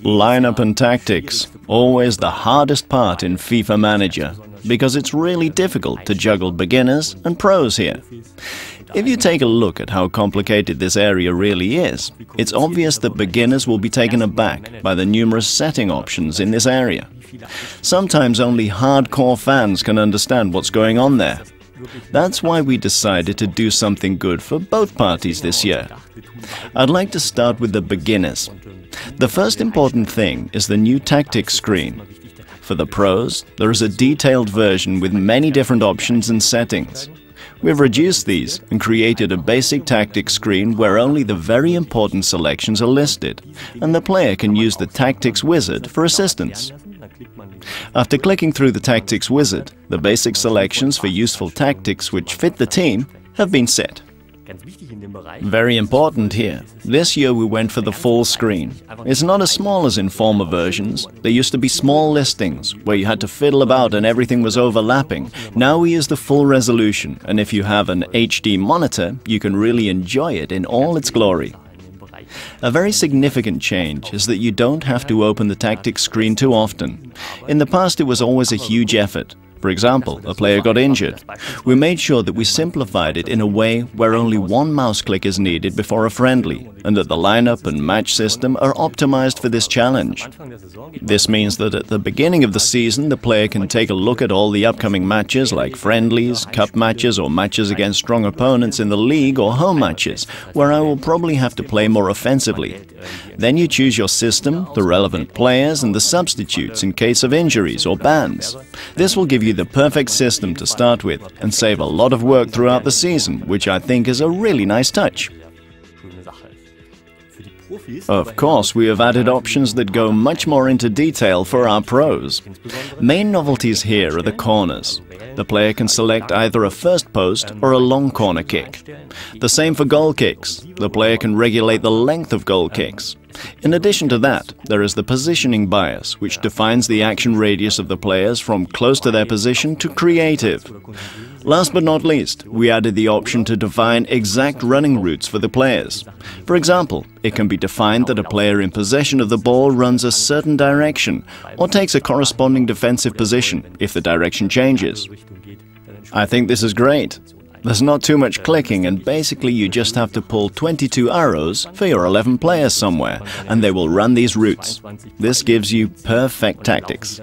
Lineup and tactics, always the hardest part in FIFA Manager, because it's really difficult to juggle beginners and pros here. If you take a look at how complicated this area really is, it's obvious that beginners will be taken aback by the numerous setting options in this area. Sometimes only hardcore fans can understand what's going on there. That's why we decided to do something good for both parties this year. I'd like to start with the beginners. The first important thing is the new tactics screen. For the pros, there is a detailed version with many different options and settings. We've reduced these and created a basic tactics screen where only the very important selections are listed, and the player can use the tactics wizard for assistance. After clicking through the tactics wizard, the basic selections for useful tactics which fit the team have been set. Very important here, this year we went for the full screen. It's not as small as in former versions. There used to be small listings where you had to fiddle about and everything was overlapping. Now we use the full resolution, and if you have an HD monitor, you can really enjoy it in all its glory. A very significant change is that you don't have to open the tactics screen too often. In the past it was always a huge effort. For example, a player got injured. We made sure that we simplified it in a way where only one mouse click is needed before a friendly, and that the lineup and match system are optimized for this challenge. This means that at the beginning of the season, the player can take a look at all the upcoming matches like friendlies, cup matches, or matches against strong opponents in the league or home matches, where I will probably have to play more offensively. Then you choose your system, the relevant players, and the substitutes in case of injuries or bans. This will give you the perfect system to start with and save a lot of work throughout the season, which I think is a really nice touch. Of course, we have added options that go much more into detail for our pros. Main novelties here are the corners. The player can select either a first post or a long corner kick. The same for goal kicks. The player can regulate the length of goal kicks. In addition to that, there is the positioning bias, which defines the action radius of the players from close to their position to creative. Last but not least, we added the option to define exact running routes for the players. For example, it can be defined that a player in possession of the ball runs a certain direction or takes a corresponding defensive position if the direction changes. I think this is great. There's not too much clicking, and basically you just have to pull 22 arrows for your 11 players somewhere, and they will run these routes. This gives you perfect tactics.